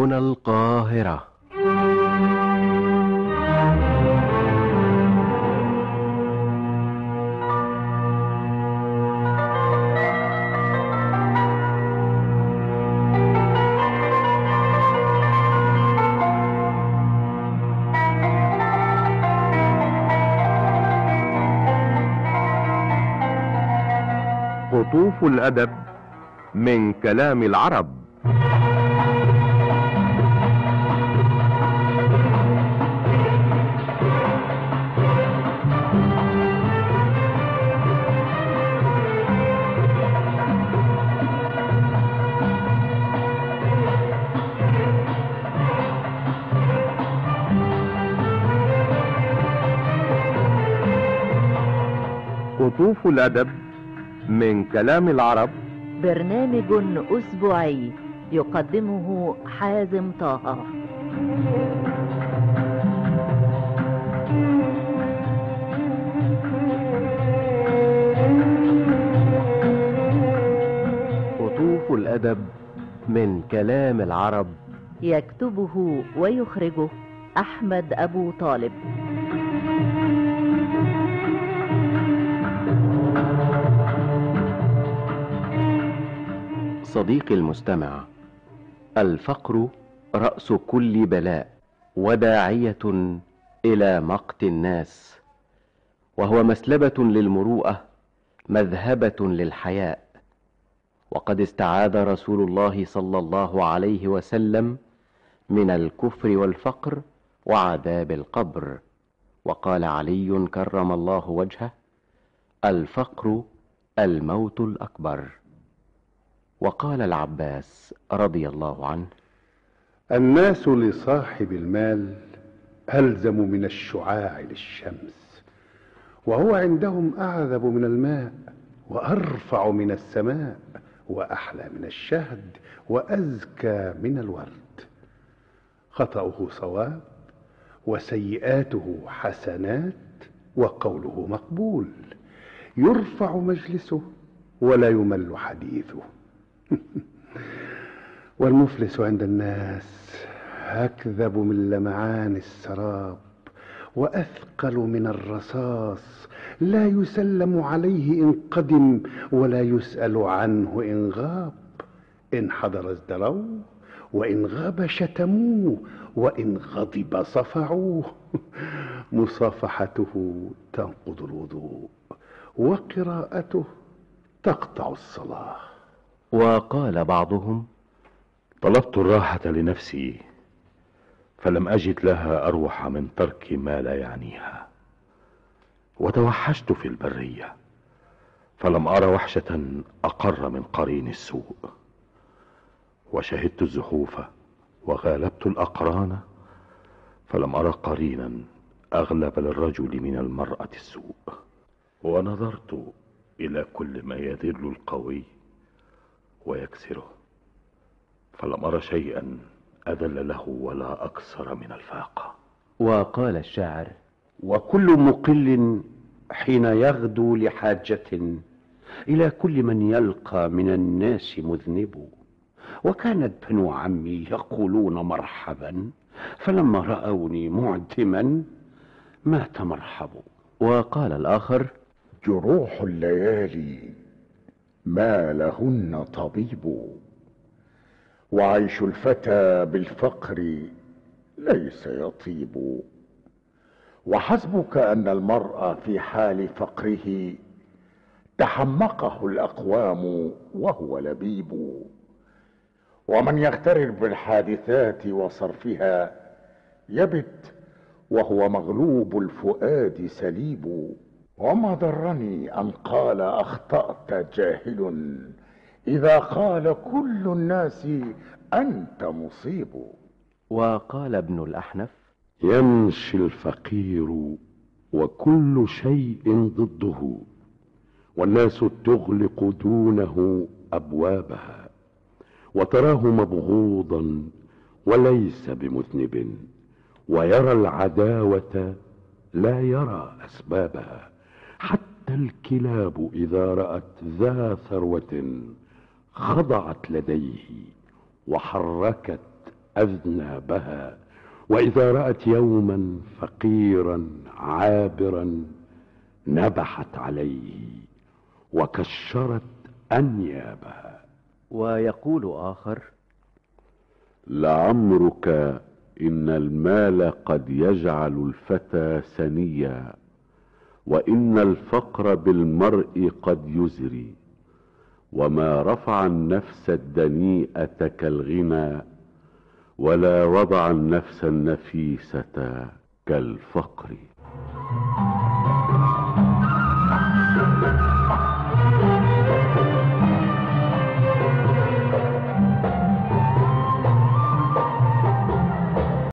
هنا القاهرة. قطوف الأدب من كلام العرب. قطوف الأدب من كلام العرب، برنامج أسبوعي يقدمه حازم طه. قطوف الأدب من كلام العرب، يكتبه ويخرجه أحمد أبو طالب. صديقي المستمع، الفقر رأس كل بلاء وداعية إلى مقت الناس، وهو مسلبة للمروءة مذهبة للحياء. وقد استعاذ رسول الله صلى الله عليه وسلم من الكفر والفقر وعذاب القبر، وقال علي كرم الله وجهه: الفقر الموت الأكبر. وقال العباس رضي الله عنه: الناس لصاحب المال ألزم من الشعاع للشمس، وهو عندهم أعذب من الماء، وأرفع من السماء، وأحلى من الشهد، وأزكى من الورد. خطأه صواب، وسيئاته حسنات، وقوله مقبول. يرفع مجلسه ولا يمل حديثه. والمفلس عند الناس أكذب من لمعان السراب، وأثقل من الرصاص، لا يسلم عليه إن قدم، ولا يسأل عنه إن غاب. إن حضر ازدروه، وإن غاب شتموه، وإن غضب صفعوه. مصافحته تنقض الوضوء، وقراءته تقطع الصلاة. وقال بعضهم: طلبت الراحة لنفسي، فلم أجد لها أروح من ترك ما لا يعنيها. وتوحشت في البرية، فلم أرى وحشة أقر من قرين السوء. وشهدت الزحوف وغالبت الأقران، فلم أرى قرينا أغلب للرجل من المرأة السوء. ونظرت إلى كل ما يذل القوي ويكسره، فلم أرى شيئا أذل له ولا أكثر من الفاقة. وقال الشاعر: وكل مقل حين يغدو لحاجة إلى كل من يلقى من الناس مذنب. وكانت بنو عمي يقولون مرحبا، فلما رأوني معدما مات مرحب. وقال الآخر: جروح الليالي ما لهن طبيب، وعيش الفتى بالفقر ليس يطيب. وحسبك أن المرء في حال فقره تحمقه الأقوام وهو لبيب. ومن يغترر بالحادثات وصرفها يبت وهو مغلوب الفؤاد سليب. وما ضرني أن قال أخطأت جاهل، إذا قال كل الناس أنت مصيب. وقال ابن الأحنف: يمشي الفقير وكل شيء ضده، والناس تغلق دونه أبوابها، وتراه مبغوضا وليس بمذنب، ويرى العداوة لا يرى أسبابها. حتى الكلاب إذا رأت ذا ثروة خضعت لديه وحركت أذنابها، وإذا رأت يوما فقيرا عابرا نبحت عليه وكشرت أنيابها. ويقول آخر: لعمرك إن المال قد يجعل الفتى سنيا، وإن الفقر بالمرء قد يزري، وما رفع النفس الدنيئة كالغنى، ولا وضع النفس النفيسة كالفقر.